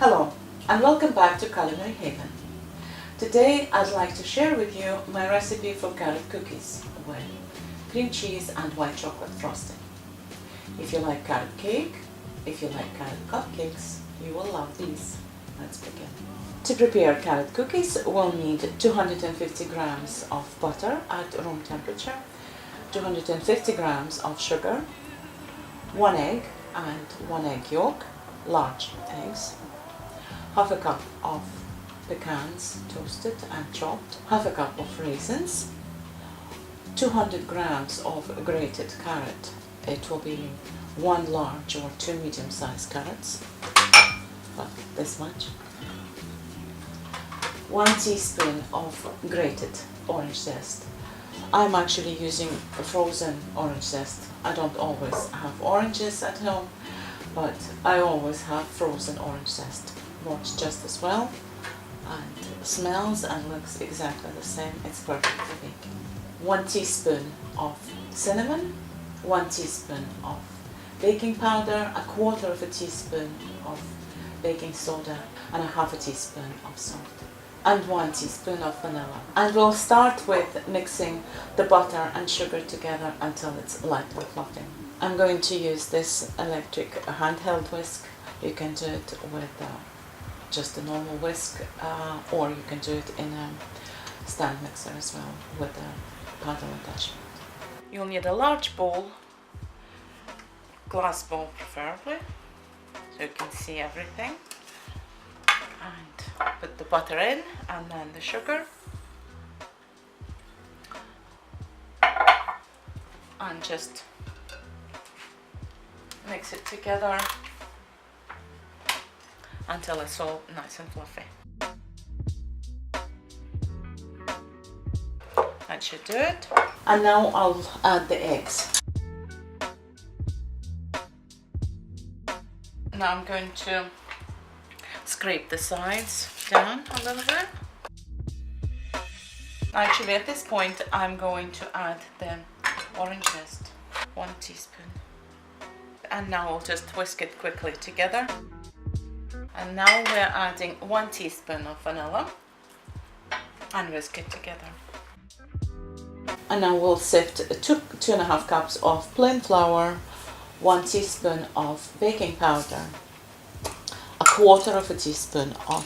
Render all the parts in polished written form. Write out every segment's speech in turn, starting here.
Hello and welcome back to Culinary Haven. Today I'd like to share with you my recipe for carrot cookies with cream cheese and white chocolate frosting. If you like carrot cake, if you like carrot cupcakes, you will love these. Let's begin. To prepare carrot cookies, we'll need 250 grams of butter at room temperature, 250 grams of sugar, 1 egg and 1 egg yolk, large eggs, half a cup of pecans toasted and chopped, half a cup of raisins, 200 grams of grated carrot. It will be 1 large or 2 medium-sized carrots, but this much. 1 teaspoon of grated orange zest. I'm actually using a frozen orange zest. I don't always have oranges at home, but I always have frozen orange zest. Works just as well and smells and looks exactly the same. It's perfect for baking. 1 teaspoon of cinnamon, 1 teaspoon of baking powder, 1/4 teaspoon of baking soda, and 1/2 teaspoon of salt, and 1 teaspoon of vanilla. And we'll start with mixing the butter and sugar together until it's lightly fluffy. I'm going to use this electric handheld whisk. You can do it with just a normal whisk, or you can do it in a stand mixer as well with a paddle attachment. You'll need a large bowl, glass bowl preferably, so you can see everything. And put the butter in and then the sugar. And just mix it together until it's all nice and fluffy. That should do it. And now I'll add the eggs. Now I'm going to scrape the sides down a little bit. Actually, at this point I'm going to add the orange zest, 1 teaspoon. And now I'll just whisk it quickly together. And now we're adding 1 teaspoon of vanilla and whisk it together. And now we'll sift 2.5 cups of plain flour, 1 teaspoon of baking powder, 1/4 teaspoon of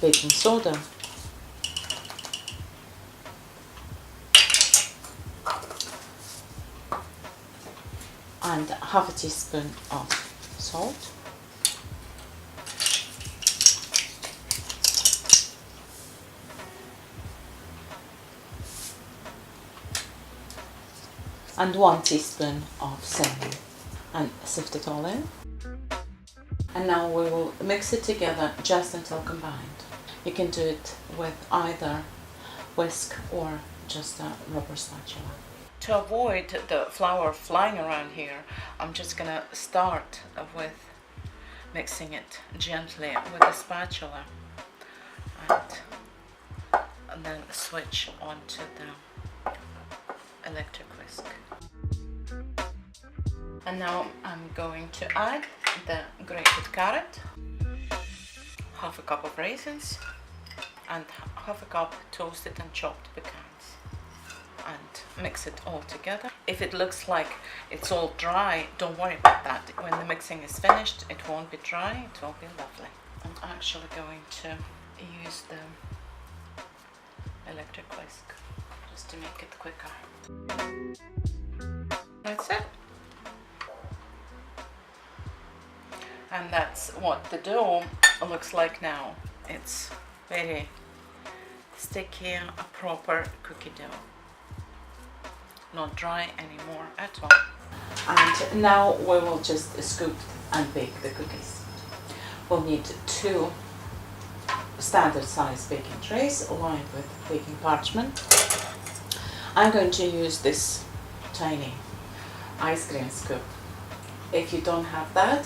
baking soda, and 1/2 teaspoon of salt, and 1 teaspoon of cinnamon, and sift it all in. And now we will mix it together just until combined. You can do it with either whisk or just a rubber spatula. To avoid the flour flying around here, I'm just gonna start with mixing it gently with a spatula and then switch onto the electric whisk. And now I'm going to add the grated carrot, 1/2 cup of raisins, and 1/2 cup toasted and chopped pecans, and mix it all together. If it looks like it's all dry, don't worry about that. When the mixing is finished, it won't be dry, it will be lovely. I'm actually going to use the electric whisk just to make it quicker. That's it. And that's what the dough looks like now. It's very sticky, a proper cookie dough. Not dry anymore at all. And now we will just scoop and bake the cookies. We'll need 2 standard size baking trays lined with baking parchment. I'm going to use this tiny ice cream scoop. If you don't have that,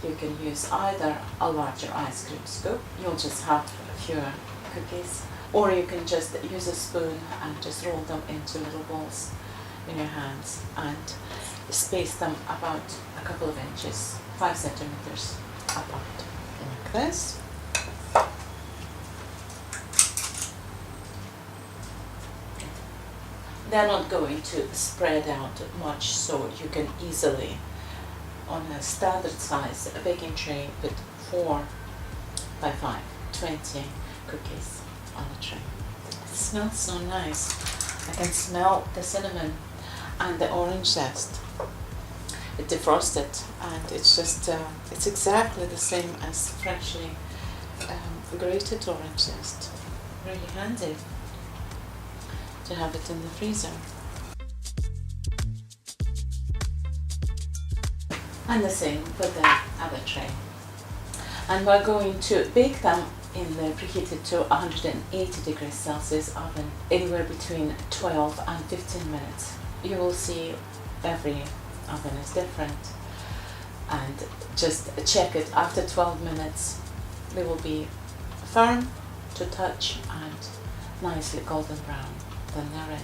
you can use either a larger ice cream scoop, you'll just have fewer cookies, or you can just use a spoon and just roll them into little balls in your hands and space them about a couple of inches, 5 centimeters apart, like this. they're not going to spread out much, so you can easily, on a standard size baking tray, put 4 by 5, 20 cookies on the tray. It smells so nice. I can smell the cinnamon and the orange zest. It defrosted, and it's just, it's exactly the same as freshly grated orange zest. Really handy to have it in the freezer. And the same with the other tray. And we're going to bake them in the preheated to 180 degrees Celsius oven, anywhere between 12 and 15 minutes. You will see every oven is different, and just check it after 12 minutes. They will be firm to touch and nicely golden brown. Then they're ready.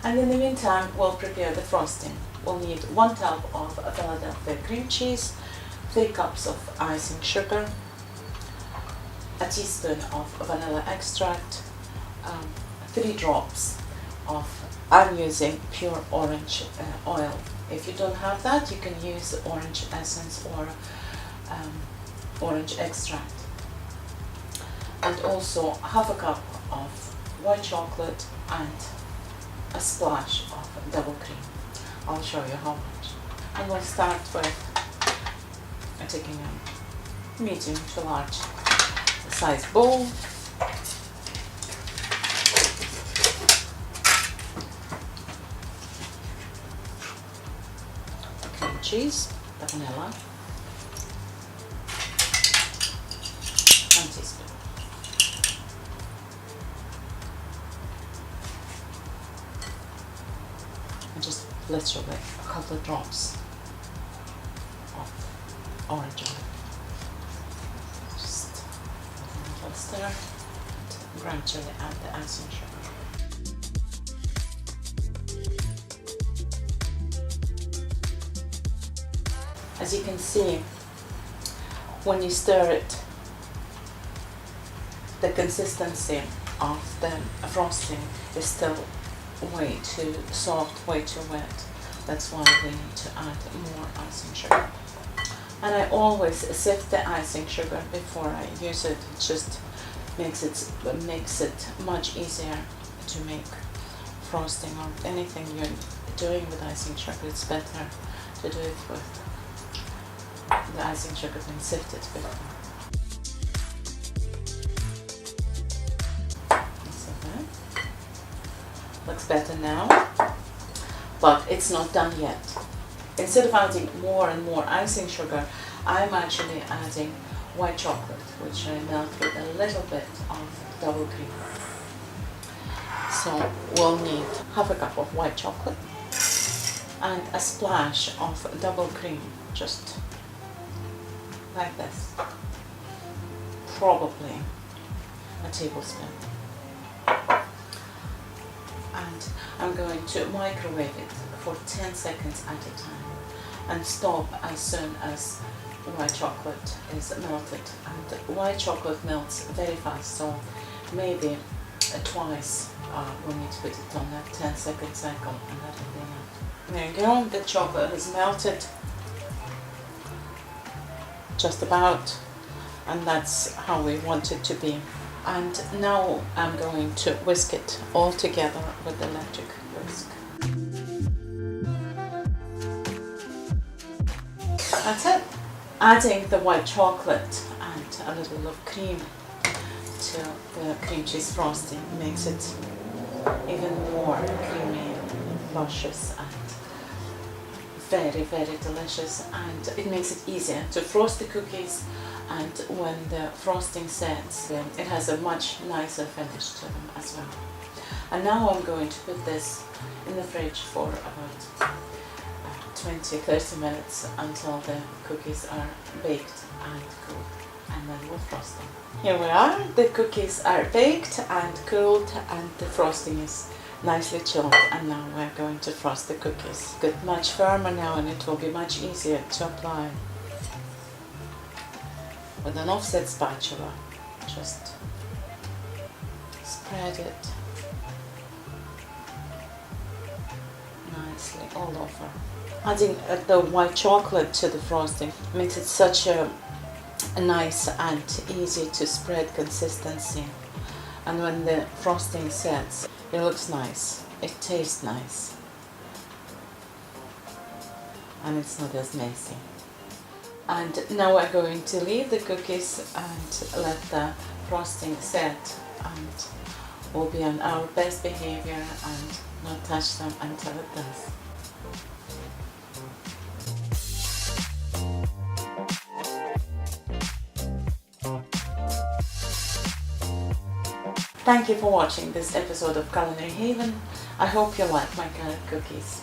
And in the meantime, we'll prepare the frosting. We'll need 1 tub of Philadelphia cream cheese, 3 cups of icing sugar, a teaspoon of vanilla extract, 3 drops of, I'm using pure orange oil. If you don't have that, you can use orange essence or orange extract. And also half a cup of white chocolate and a splash of double cream. I'll show you how much. And we'll start with taking a medium to large size bowl. Cream cheese, the vanilla, 1 teaspoon. And just literally a couple of drops of orange oil. Just a little stir and gradually add the icing sugar. As you can see, when you stir it, the consistency of the frosting is still way too soft, way too wet. That's why we need to add more icing sugar. And I always sift the icing sugar before I use it. It just makes it much easier to make frosting or anything you're doing with icing sugar. It's better to do it with the icing sugar being sifted before. Looks better now, but it's not done yet. Instead of adding more and more icing sugar, I'm actually adding white chocolate, which I melt with a little bit of double cream. So we'll need half a cup of white chocolate and a splash of double cream, just like this, probably a tablespoon. And I'm going to microwave it for 10 seconds at a time and stop as soon as white chocolate is melted. And white chocolate melts very fast, so maybe twice we need to put it on that 10-second cycle, and that will be enough. There you go, the chocolate is melted just about, and that's how we want it to be. And now I'm going to whisk it all together with the electric whisk. That's it. Adding the white chocolate and a little of cream to the cream cheese frosting makes it even more creamy, luscious, and very, very delicious. And it makes it easier to frost the cookies, and when the frosting sets, it has a much nicer finish to them as well. And now I'm going to put this in the fridge for about 20-30 minutes until the cookies are baked and cooled, and then we'll frost them. Here we are, the cookies are baked and cooled, and the frosting is nicely chilled, and now we're going to frost the cookies. Get much firmer now, and it will be much easier to apply. with an offset spatula. Just spread it nicely all over. Adding the white chocolate to the frosting makes it such a nice and easy to spread consistency, and when the frosting sets, it looks nice, it tastes nice, and it's not as messy. And now we're going to leave the cookies and let the frosting set, and we'll be on our best behavior and not touch them until it does. Thank you for watching this episode of Culinary Haven. I hope you like my carrot cookies.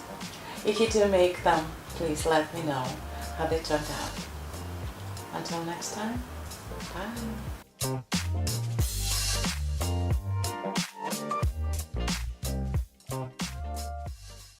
If you do make them, please let me know how they turned out. Until next time, bye.